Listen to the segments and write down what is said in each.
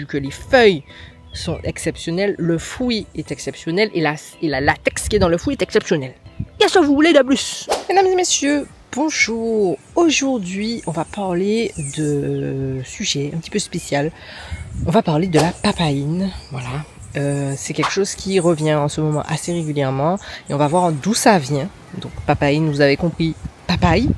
Vu que les feuilles sont exceptionnelles, le fruit est exceptionnel et la latex qui est dans le fruit est exceptionnel. Qu'est-ce que vous voulez de plus? Mesdames et messieurs, bonjour. Aujourd'hui, on va parler de sujet un petit peu spécial. On va parler de la papaïne. Voilà. C'est quelque chose qui revient en ce moment assez régulièrement et on va voir d'où ça vient. Donc papaïne, vous avez compris, papaye.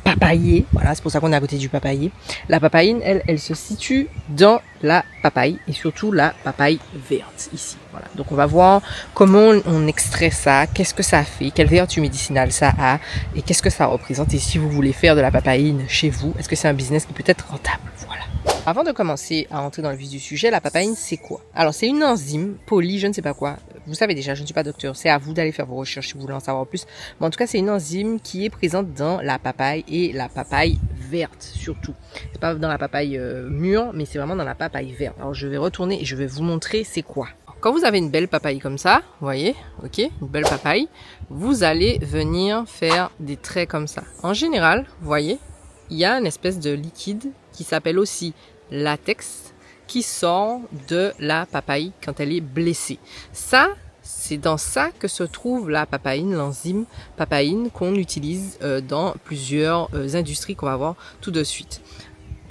Papayer, voilà, c'est pour ça qu'on est à côté du papayer. La papaïne, elle se situe dans la papaye et surtout la papaye verte ici. Voilà. Donc on va voir comment on extrait ça, qu'est-ce que ça fait, quelle vertu médicinale ça a et qu'est-ce que ça représente. Et si vous voulez faire de la papaïne chez vous, est-ce que c'est un business qui peut être rentable? Voilà. Avant de commencer à entrer dans le vif du sujet, la papaïne, c'est quoi? Alors, c'est une enzyme poly, je ne sais pas quoi. Vous savez déjà, je ne suis pas docteur. C'est à vous d'aller faire vos recherches si vous voulez en savoir plus. Mais en tout cas, c'est une enzyme qui est présente dans la papaye et la papaye verte surtout. C'est pas dans la papaye mûre, mais c'est vraiment dans la papaye verte. Alors, je vais retourner et je vais vous montrer c'est quoi. Quand vous avez une belle papaye comme ça, vous voyez, ok, une belle papaye, vous allez venir faire des traits comme ça. En général, vous voyez, il y a une espèce de liquide qui s'appelle aussi latex qui sort de la papaye quand elle est blessée. Ça, c'est dans ça que se trouve la papaïne, l'enzyme papaïne qu'on utilise dans plusieurs industries qu'on va voir tout de suite.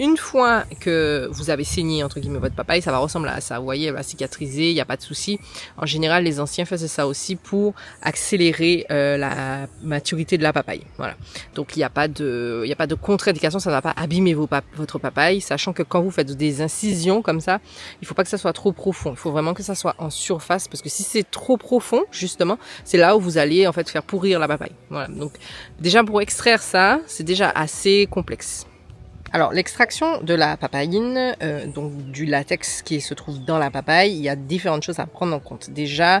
Une fois que vous avez saigné entre guillemets votre papaye, ça va ressembler à ça. Vous voyez, elle va cicatriser, il n'y a pas de souci. En général, les anciens faisaient ça aussi pour accélérer la maturité de la papaye. Voilà. Donc il n'y a pas de contre-indication, ça ne va pas abîmer votre papaye, sachant que quand vous faites des incisions comme ça, il ne faut pas que ça soit trop profond. Il faut vraiment que ça soit en surface, parce que si c'est trop profond, justement, c'est là où vous allez en fait faire pourrir la papaye. Voilà. Donc déjà pour extraire ça, c'est déjà assez complexe. Alors, l'extraction de la papaïne, donc du latex qui se trouve dans la papaye, il y a différentes choses à prendre en compte. Déjà,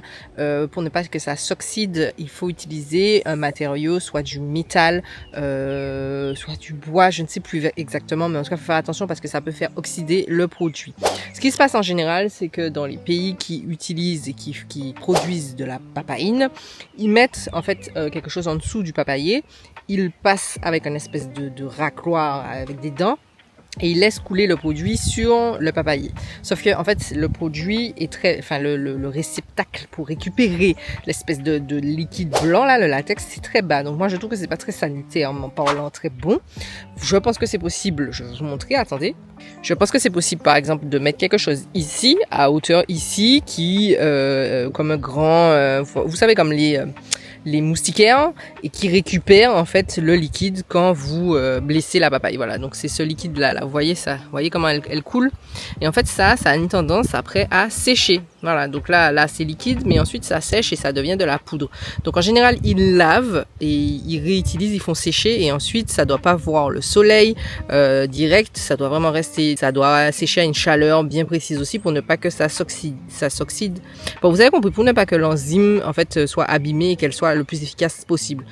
pour ne pas que ça s'oxyde, il faut utiliser un matériau, soit du métal, soit du bois, je ne sais plus exactement, mais en tout cas, il faut faire attention parce que ça peut faire oxyder le produit. Ce qui se passe en général, c'est que dans les pays qui utilisent et qui produisent de la papaïne, ils mettent en fait quelque chose en dessous du papayer. Il passe avec une espèce de racloir avec des dents et il laisse couler le produit sur le papayer. Sauf que en fait le produit est le réceptacle pour récupérer l'espèce de liquide blanc là, le latex, c'est très bas. Donc moi je trouve que c'est pas très sanitaire en parlant très bon. Je pense que c'est possible, je vais vous montrer, attendez. Je pense que c'est possible par exemple de mettre quelque chose ici, à hauteur ici, qui comme un grand, vous savez comme les moustiquaires et qui récupèrent en fait le liquide quand vous blessez la papaye. Voilà, donc c'est ce liquide là, vous voyez ça, vous voyez comment elle coule et en fait ça a une tendance après à sécher. Voilà, donc là c'est liquide mais ensuite ça sèche et ça devient de la poudre. Donc en général ils lavent et ils réutilisent, ils font sécher et ensuite ça doit pas voir le soleil direct, ça doit vraiment rester, ça doit sécher à une chaleur bien précise aussi pour ne pas que ça s'oxyde. Bon, vous avez compris, pour ne pas que l'enzyme en fait soit abîmée et qu'elle soit le plus efficace possible.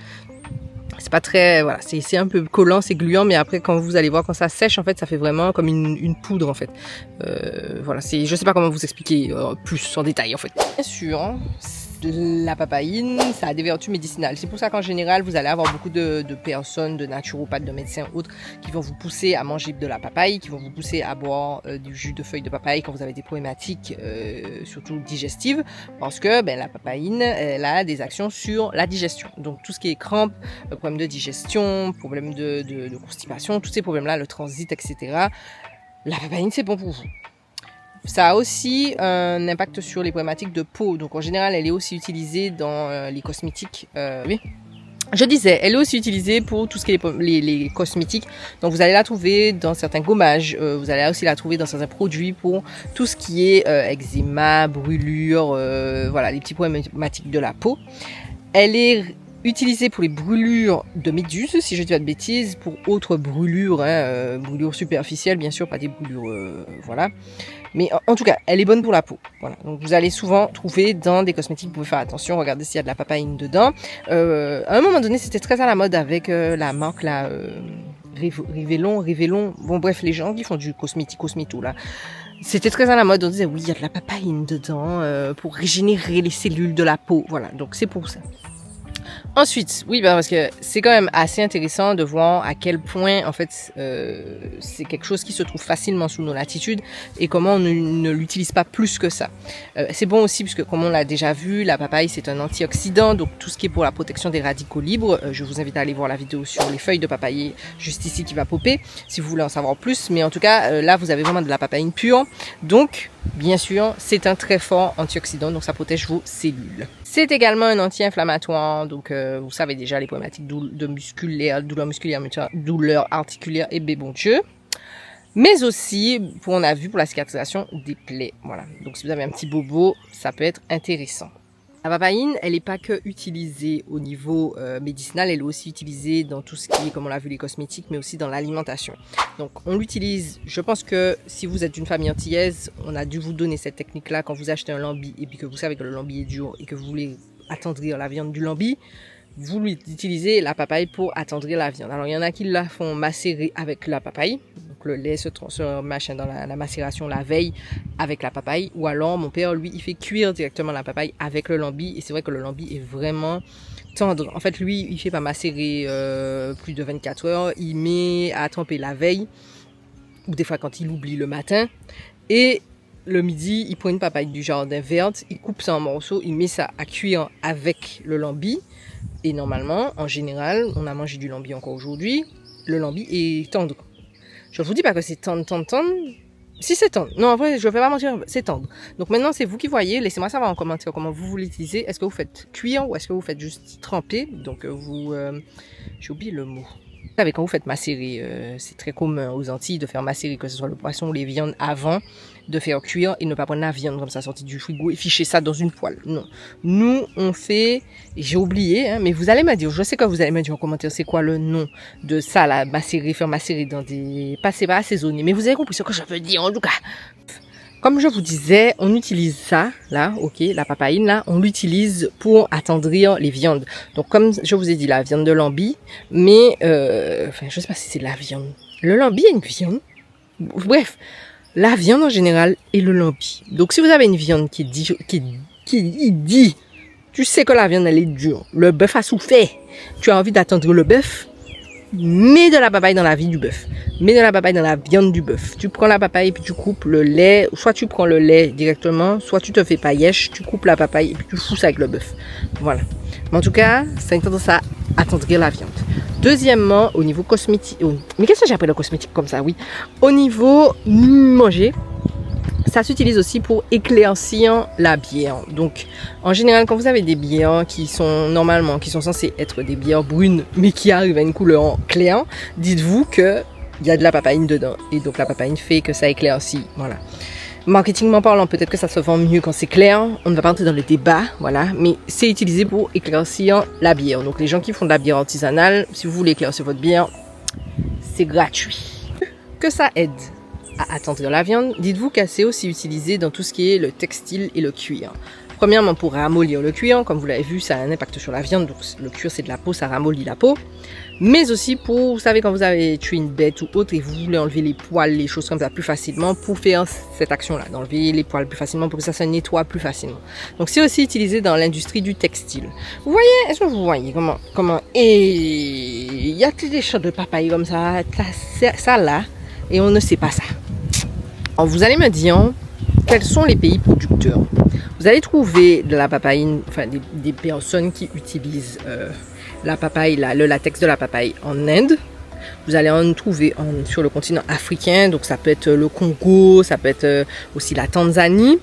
C'est pas très, voilà, c'est un peu collant, c'est gluant, mais après quand vous allez voir quand ça sèche, en fait, ça fait vraiment comme une poudre en fait. Voilà, je sais pas comment vous expliquer plus en détail en fait. Bien sûr, la papaïne, ça a des vertus médicinales. C'est pour ça qu'en général, vous allez avoir beaucoup de personnes, de naturopathes, de médecins autres, qui vont vous pousser à manger de la papaye, qui vont vous pousser à boire du jus de feuilles de papaye quand vous avez des problématiques, surtout digestives, parce que la papaïne, elle a des actions sur la digestion. Donc tout ce qui est crampes, problèmes de digestion, problèmes de constipation, tous ces problèmes-là, le transit, etc. La papaïne, c'est bon pour vous. Ça a aussi un impact sur les problématiques de peau. Donc en général, elle est aussi utilisée dans les cosmétiques. Oui. Je disais, elle est aussi utilisée pour tout ce qui est les cosmétiques. Donc vous allez la trouver dans certains gommages. Vous allez aussi la trouver dans certains produits pour tout ce qui est eczéma, brûlure, voilà, les petites problématiques de la peau. Elle est utilisée pour les brûlures de méduses, si je dis pas de bêtises, pour autres brûlures, brûlures superficielles, bien sûr, pas des brûlures, voilà. Mais en tout cas, elle est bonne pour la peau. Voilà. Donc vous allez souvent trouver dans des cosmétiques, vous pouvez faire attention, regardez s'il y a de la papaïne dedans. À un moment donné, c'était très à la mode avec la marque là, Rivellon. Bon bref, les gens qui font du cosméto là. C'était très à la mode, on disait oui, il y a de la papaïne dedans pour régénérer les cellules de la peau. Voilà, donc c'est pour ça. Ensuite, oui, parce que c'est quand même assez intéressant de voir à quel point, en fait, c'est quelque chose qui se trouve facilement sous nos latitudes et comment on ne l'utilise pas plus que ça. C'est bon aussi, puisque comme on l'a déjà vu, la papaye, c'est un antioxydant, donc tout ce qui est pour la protection des radicaux libres. Je vous invite à aller voir la vidéo sur les feuilles de papaye, juste ici, qui va popper, si vous voulez en savoir plus. Mais en tout cas, là, vous avez vraiment de la papaye pure. Donc, bien sûr, c'est un très fort antioxydant, donc ça protège vos cellules. C'est également un anti-inflammatoire, donc vous savez déjà les problématiques de musculaires, douleurs musculaires, douleurs articulaires et bon Dieu. Mais aussi, on a vu pour la cicatrisation des plaies. Voilà. Donc si vous avez un petit bobo, ça peut être intéressant. La papaïne, elle n'est pas que utilisée au niveau médicinal, elle est aussi utilisée dans tout ce qui est, comme on l'a vu, les cosmétiques, mais aussi dans l'alimentation. Donc on l'utilise, je pense que si vous êtes une famille antillaise, on a dû vous donner cette technique-là quand vous achetez un lambi et puis que vous savez que le lambi est dur et que vous voulez attendrir la viande du lambi, vous utilisez la papaye pour attendrir la viande. Alors il y en a qui la font macérer avec la papaye. Donc le lait se machin dans la macération la veille avec la papaye. Ou alors mon père, lui, il fait cuire directement la papaye avec le lambi. Et c'est vrai que le lambi est vraiment tendre. En fait, lui, il fait pas macérer plus de 24 heures. Il met à tremper la veille. Ou des fois quand il oublie le matin. Et le midi, il prend une papaye du jardin verte. Il coupe ça en morceaux. Il met ça à cuire avec le lambi. Et normalement, en général, on a mangé du lambi encore aujourd'hui. Le lambi est tendre. Je vous dis pas que c'est tendre. Si c'est tendre. Non, en vrai, je ne vais pas mentir, c'est tendre. Donc maintenant, c'est vous qui voyez. Laissez-moi savoir en commentaire comment vous l'utilisez. Est-ce que vous faites cuire ou est-ce que vous faites juste tremper? Donc j'ai oublié le mot. Vous savez, quand vous faites macérer, c'est très commun aux Antilles de faire macérer, que ce soit le poisson ou les viandes avant de faire cuire et ne pas prendre la viande comme ça sortie du frigo et ficher ça dans une poêle. Non. Nous, on fait, j'ai oublié, hein, mais vous allez me dire, je sais que vous allez me dire en commentaire c'est quoi le nom de ça, là, macérer, faire macérer dans des, pas assaisonner, mais vous avez compris ce que je veux dire en tout cas. Comme je vous disais, on utilise ça, là, ok, la papaïne, là, on l'utilise pour attendrir les viandes. Donc, comme je vous ai dit, la viande de lambi, mais, enfin, je sais pas si c'est de la viande. Le lambi est une viande. Bref, la viande en général et le lambi. Donc, si vous avez une viande qui dit, tu sais que la viande, elle est dure, le bœuf a souffert, tu as envie d'attendre le bœuf, mets de la papaye dans la vie du bœuf. Mets de la papaye dans la viande du bœuf. Tu prends la papaye et puis tu coupes le lait. Soit tu prends le lait directement, soit tu te fais paillèche, tu coupes la papaye et puis tu fous ça avec le bœuf. Voilà. Mais en tout cas, ça a tendance à attendrir la viande. Deuxièmement, au niveau cosmétique. Mais qu'est-ce que j'appelle le cosmétique comme ça? Oui. Au niveau manger, ça s'utilise aussi pour éclaircir la bière. Donc, en général, quand vous avez des bières qui sont censées être des bières brunes, mais qui arrivent à une couleur claire, dites-vous que il y a de la papaïne dedans. Et donc, la papaïne fait que ça éclaircit. Voilà. Marketingment parlant, peut-être que ça se vend mieux quand c'est clair. On ne va pas entrer dans le débat, voilà. Mais c'est utilisé pour éclaircir la bière. Donc, les gens qui font de la bière artisanale, si vous voulez éclaircir votre bière, c'est gratuit. Que ça aide à attendrir la viande, dites-vous que c'est aussi utilisé dans tout ce qui est le textile et le cuir. Premièrement, pour ramollir le cuir, comme vous l'avez vu, ça a un impact sur la viande, donc le cuir c'est de la peau, ça ramollit la peau. Mais aussi pour, vous savez, quand vous avez tué une bête ou autre et vous voulez enlever les poils, les choses comme ça plus facilement, pour faire cette action-là, d'enlever les poils plus facilement, pour que ça se nettoie plus facilement. Donc c'est aussi utilisé dans l'industrie du textile. Vous voyez, est-ce que vous voyez comment, et il y a des champs de papaye comme ça là, et on ne sait pas ça. Alors vous allez me dire, quels sont les pays producteurs? Vous allez trouver de la papaïne, enfin des personnes qui utilisent la papaye, le latex de la papaye en Inde. Vous allez en trouver sur le continent africain, donc ça peut être le Congo, ça peut être aussi la Tanzanie.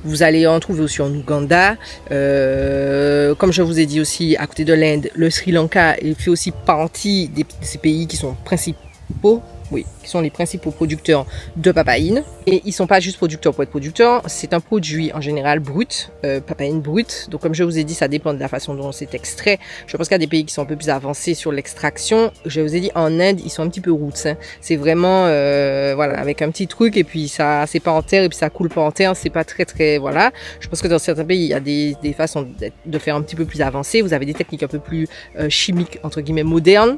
Vous allez en trouver aussi en Ouganda. Comme je vous ai dit aussi, à côté de l'Inde, le Sri Lanka fait aussi partie de ces pays qui sont principaux. Oui, qui sont les principaux producteurs de papaïne. Et ils ne sont pas juste producteurs pour être producteurs, c'est un produit en général brut, papaïne brute. Donc comme je vous ai dit, ça dépend de la façon dont c'est extrait. Je pense qu'il y a des pays qui sont un peu plus avancés sur l'extraction. Je vous ai dit, en Inde, ils sont un petit peu roots. Hein. C'est vraiment, voilà, avec un petit truc et puis ça, c'est pas en terre et puis ça coule pas en terre. C'est pas très, voilà. Je pense que dans certains pays, il y a des façons de faire un petit peu plus avancées. Vous avez des techniques un peu plus chimiques, entre guillemets, modernes.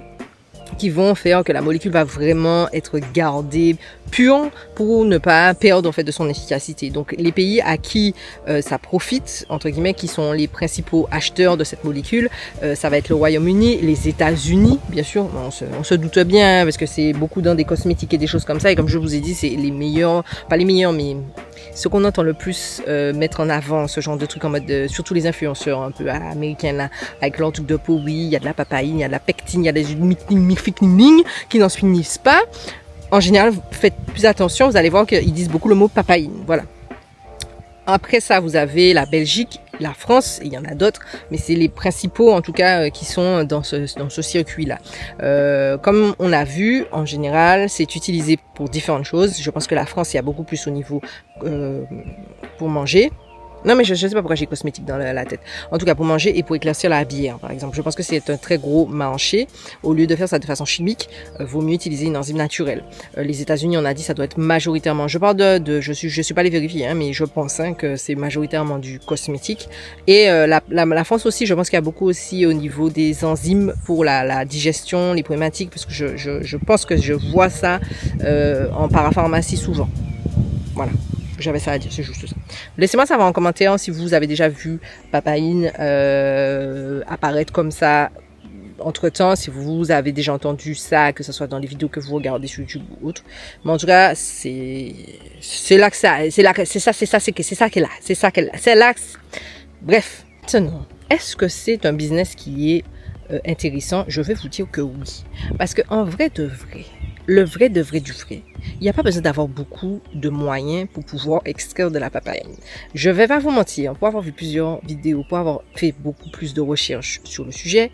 qui vont faire que la molécule va vraiment être gardée pure pour ne pas perdre en fait de son efficacité. Donc les pays à qui ça profite, entre guillemets, qui sont les principaux acheteurs de cette molécule, ça va être le Royaume-Uni, les États-Unis, bien sûr, on se doute bien, parce que c'est beaucoup dans des cosmétiques et des choses comme ça, et comme je vous ai dit, c'est les meilleurs, pas les meilleurs, mais ce qu'on entend le plus mettre en avant, ce genre de trucs en mode, surtout les influenceurs un peu américains là, avec leur truc de peau, oui, il y a de la papaïne, il y a de la pectine, il y a des qui n'en finissent pas. En général, faites plus attention, vous allez voir qu'ils disent beaucoup le mot papaïne, voilà. Après ça, vous avez la Belgique, la France, et il y en a d'autres, mais c'est les principaux en tout cas qui sont dans ce circuit-là. Comme on a vu, en général, c'est utilisé pour différentes choses. Je pense que la France, il y a beaucoup plus au niveau pour manger. Non, mais je sais pas pourquoi j'ai cosmétique dans la tête. En tout cas, pour manger et pour éclaircir la bière, par exemple. Je pense que c'est un très gros marché. Au lieu de faire ça de façon chimique, vaut mieux utiliser une enzyme naturelle. Les États-Unis, on a dit, ça doit être majoritairement. Je parle je suis pas allée vérifier, hein, mais je pense que c'est majoritairement du cosmétique. Et la France aussi, je pense qu'il y a beaucoup aussi au niveau des enzymes pour la digestion, les problématiques, parce que je pense que je vois ça en parapharmacie souvent. Voilà. J'avais ça à dire, c'est juste ça. Laissez-moi savoir en commentaire si vous avez déjà vu papaïne apparaître comme ça entre-temps, si vous avez déjà entendu ça, que ce soit dans les vidéos que vous regardez sur YouTube ou autre. Mais en tout cas, c'est là que ça, c'est là c'est là. Bref, maintenant, est-ce que c'est un business qui est intéressant? Je vais vous dire que oui, parce que en vrai de vrai, le vrai de vrai du vrai, il n'y a pas besoin d'avoir beaucoup de moyens pour pouvoir extraire de la papaïne. Je vais pas vous mentir, pour avoir vu plusieurs vidéos, pour avoir fait beaucoup plus de recherches sur le sujet,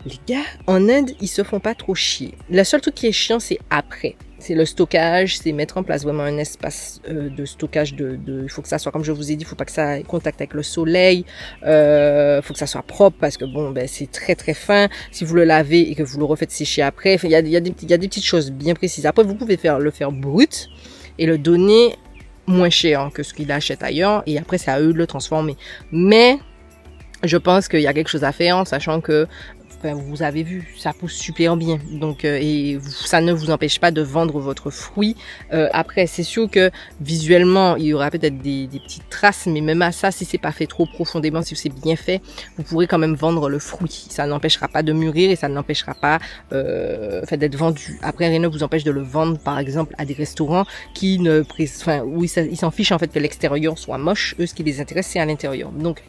les gars, en Inde, ils se font pas trop chier. Le seul truc qui est chiant, c'est après. C'est le stockage, c'est mettre en place vraiment un espace de stockage il faut que ça soit, comme je vous ai dit, il faut pas que ça ait contact avec le soleil, faut que ça soit propre parce que bon, ben, c'est très très fin. Si vous le lavez et que vous le refaites sécher après, il y a des petites choses bien précises. Après, vous pouvez le faire brut et le donner moins cher que ce qu'il achète ailleurs et après, c'est à eux de le transformer. Mais je pense qu'il y a quelque chose à faire en sachant que vous avez vu, ça pousse super bien. Donc, ça ne vous empêche pas de vendre votre fruit. Après, c'est sûr que visuellement, il y aura peut-être des petites traces, mais même à ça, si c'est pas fait trop profondément, si c'est bien fait, vous pourrez quand même vendre le fruit. Ça n'empêchera pas de mûrir et ça n'empêchera pas d'être vendu. Après, rien ne vous empêche de le vendre, par exemple, à des restaurants qui où ils s'en fichent en fait que l'extérieur soit moche. Eux, ce qui les intéresse, c'est à l'intérieur. Donc,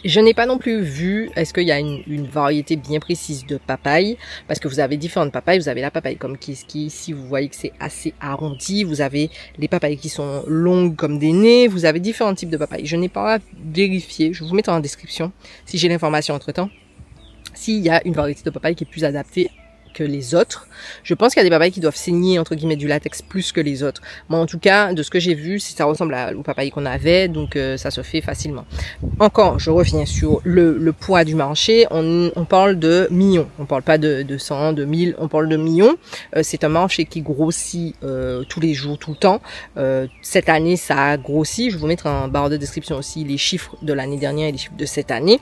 je n'ai pas non plus vu, est-ce qu'il y a une variété bien précise de papaye, parce que vous avez différentes papayes, vous avez la papaye comme Kiski, ici vous voyez que c'est assez arrondi, vous avez les papayes qui sont longues comme des nez, vous avez différents types de papayes. Je n'ai pas vérifié, je vais vous mettre en description, si j'ai l'information entre temps, s'il y a une variété de papaye qui est plus adaptée que les autres. Je pense qu'il y a des papayes qui doivent saigner entre guillemets du latex plus que les autres. Mais en tout cas, de ce que j'ai vu, ça ressemble aux papayes qu'on avait, donc ça se fait facilement. Encore, je reviens sur le poids du marché. On parle de millions. On parle pas de 100, de 1000, on parle de millions. C'est un marché qui grossit tous les jours, tout le temps. Cette année, ça a grossi. Je vais vous mettre en barre de description aussi les chiffres de l'année dernière et les chiffres de cette année.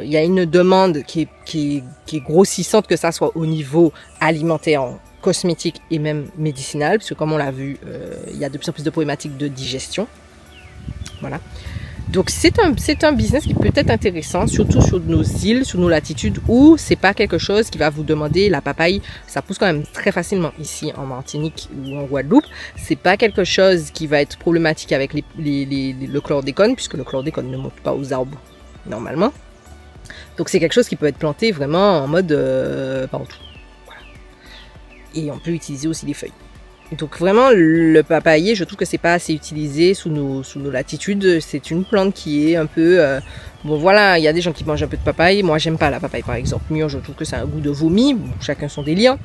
Il y a une demande qui est grossissante, que ça soit au niveau alimentaire, cosmétique et même médicinal, puisque comme on l'a vu, il y a de plus en plus de problématiques de digestion. Voilà. Donc c'est un business qui peut être intéressant, surtout sur nos îles, sur nos latitudes où c'est pas quelque chose qui va vous demander la papaye. Ça pousse quand même très facilement ici en Martinique ou en Guadeloupe. C'est pas quelque chose qui va être problématique avec le chlordécone, puisque le chlordécone ne monte pas aux arbres normalement. Donc c'est quelque chose qui peut être planté vraiment en mode partout. Voilà. Et on peut utiliser aussi les feuilles. Donc vraiment le papayer, je trouve que c'est pas assez utilisé sous nos latitudes. C'est une plante qui est un peu bon voilà, il y a des gens qui mangent un peu de papaye. Moi j'aime pas la papaye par exemple. Moi je trouve que c'est un goût de vomi. Bon, chacun son délire.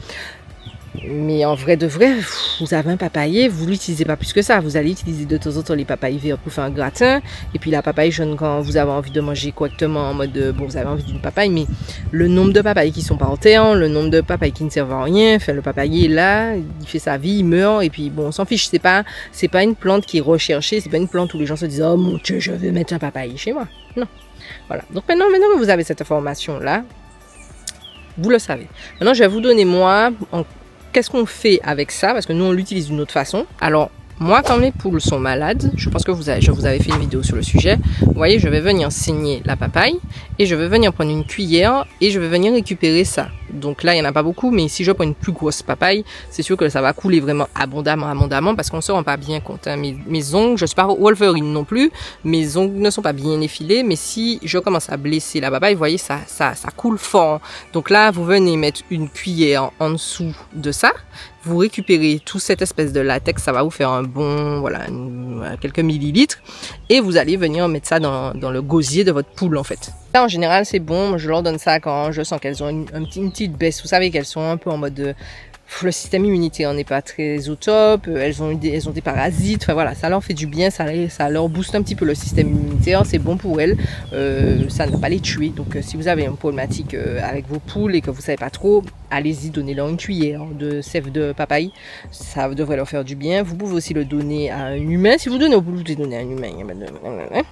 Mais en vrai de vrai, vous avez un papayer, vous l'utilisez pas plus que ça. Vous allez utiliser de temps en temps les papayes vertes pour faire un gratin. Et puis la papaye jaune quand vous avez envie de manger correctement en mode, bon vous avez envie d'une papaye, mais le nombre de papayes qui sont par terre, le nombre de papayes qui ne servent à rien, enfin le papayer est là, il fait sa vie, il meurt, et puis bon on s'en fiche. C'est pas une plante qui est recherchée, c'est pas une plante où les gens se disent, oh mon Dieu, je vais mettre un papaye chez moi. Non. Voilà. Donc maintenant que vous avez cette information là, Vous le savez. Maintenant, je vais vous donner moi, qu'est-ce qu'on fait avec ça, parce que nous, on l'utilise d'une autre façon. Alors, moi, quand mes poules sont malades, je pense que je vous avais fait une vidéo sur le sujet. Vous voyez, je vais venir saigner la papaye et je vais venir prendre une cuillère et je vais venir récupérer ça. Donc là, il n'y en a pas beaucoup, mais si je prends une plus grosse papaye, c'est sûr que ça va couler vraiment abondamment parce qu'on ne se rend pas bien compte. Hein. Mes ongles, je ne suis pas Wolverine non plus, mes ongles ne sont pas bien effilés, mais si je commence à blesser la papaye, vous voyez, ça coule fort. Donc là, vous venez mettre une cuillère en dessous de ça. Vous récupérez toute cette espèce de latex, ça va vous faire un bon, voilà, quelques millilitres. Et vous allez venir mettre ça dans le gosier de votre poule, en fait. Là, en général, c'est bon. Je leur donne ça quand je sens qu'elles ont une petite baisse. Vous savez qu'elles sont un peu en mode... le système immunitaire n'est pas très au top, elles ont des parasites, enfin voilà, ça leur fait du bien, ça leur booste un petit peu le système immunitaire, c'est bon pour elles, ça ne va pas les tuer. Donc si vous avez une problématique avec vos poules et que vous ne savez pas trop, allez-y, donnez-leur une cuillère de sève de papaye, ça devrait leur faire du bien. Vous pouvez aussi le donner à un humain, si vous donnez aux poules, vous pouvez donner à un humain.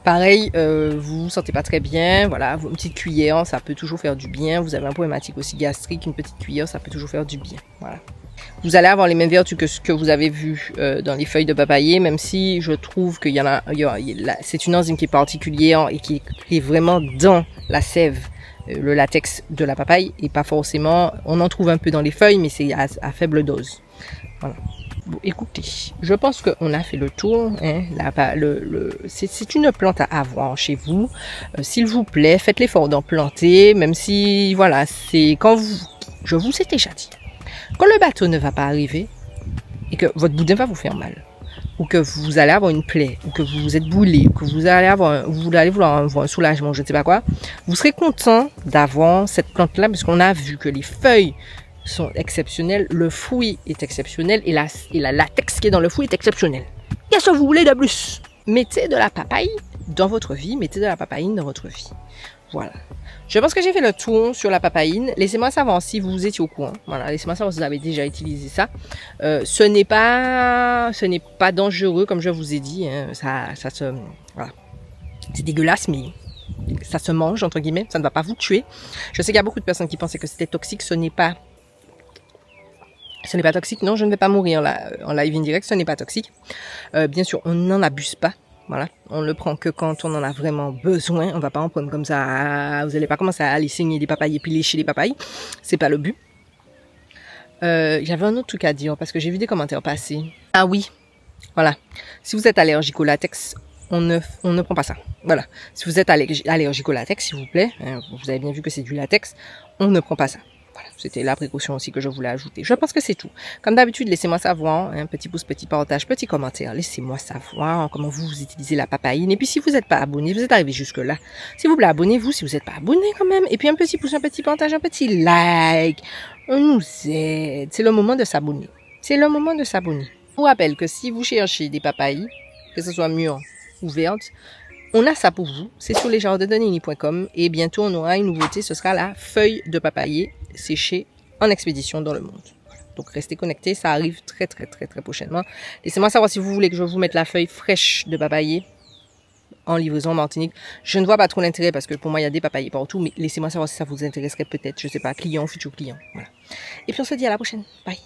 Pareil, vous vous sentez pas très bien, voilà, une petite cuillère, ça peut toujours faire du bien. Vous avez un problématique aussi gastrique, une petite cuillère, ça peut toujours faire du bien, voilà. Vous allez avoir les mêmes vertus que ce que vous avez vu dans les feuilles de papayer, même si je trouve qu'il y en a c'est une enzyme qui est particulière et qui est vraiment dans la sève, le latex de la papaye, et pas forcément, on en trouve un peu dans les feuilles, mais c'est à faible dose, voilà. Bon, écoutez, je pense qu'on a fait le tour. Hein, c'est une plante à avoir chez vous. S'il vous plaît, faites l'effort d'en planter, même si, voilà, c'est quand je vous ai déjà dit, quand le bateau ne va pas arriver et que votre boudin va vous faire mal, ou que vous allez avoir une plaie, ou que vous êtes brûlé, ou que vous allez vouloir avoir un soulagement, je ne sais pas quoi, vous serez content d'avoir cette plante-là, parce qu'on a vu que les feuilles sont exceptionnelles, le fruit est exceptionnel et la latex qui est dans le fruit est exceptionnel. Qu'est-ce que vous voulez de plus? Mettez de la papaye dans votre vie, mettez de la papaïne dans votre vie. Voilà. Je pense que j'ai fait le tour sur la papaïne. Laissez-moi savoir si vous étiez au courant. Voilà, laissez-moi savoir si vous avez déjà utilisé ça. Ce n'est pas dangereux comme je vous ai dit. Hein. Voilà. C'est dégueulasse, mais ça se mange entre guillemets. Ça ne va pas vous tuer. Je sais qu'il y a beaucoup de personnes qui pensaient que c'était toxique. Ce n'est pas toxique, non, je ne vais pas mourir là, en live indirect, ce n'est pas toxique. Bien sûr, on n'en abuse pas, voilà. On ne le prend que quand on en a vraiment besoin. On ne va pas en prendre comme ça. Vous n'allez pas commencer à aller saigner des papayes et puis lécher les papayes. C'est pas le but. J'avais un autre truc à dire parce que j'ai vu des commentaires passer. Ah oui, voilà. Si vous êtes allergique au latex, on ne prend pas ça. Voilà. Si vous êtes allergique au latex, s'il vous plaît, hein, vous avez bien vu que c'est du latex, on ne prend pas ça. Voilà, c'était la précaution aussi que je voulais ajouter. Je pense que c'est tout. Comme d'habitude, laissez-moi savoir, hein, petit pouce, petit partage, petit commentaire. Laissez-moi savoir comment vous utilisez la papaïne. Et puis si vous n'êtes pas abonné, vous êtes arrivé jusque-là, s'il vous plaît, abonnez-vous si vous n'êtes pas abonné quand même. Et puis un petit pouce, un petit partage, un petit like. On nous aide. C'est le moment de s'abonner. C'est le moment de s'abonner. Je vous rappelle que si vous cherchez des papayes, que ce soit mûres ou vertes, on a ça pour vous. C'est sur lesjardindesnini.com et bientôt on aura une nouveauté. Ce sera la feuille de papayer séchée en expédition dans le monde. Donc restez connectés, ça arrive très prochainement. Laissez-moi savoir si vous voulez que je vous mette la feuille fraîche de papayer en livraison en Martinique. Je ne vois pas trop l'intérêt parce que pour moi il y a des papayers partout, mais laissez-moi savoir si ça vous intéresserait peut-être, je sais pas, client, futur client. Voilà. Et puis on se dit à la prochaine. Bye.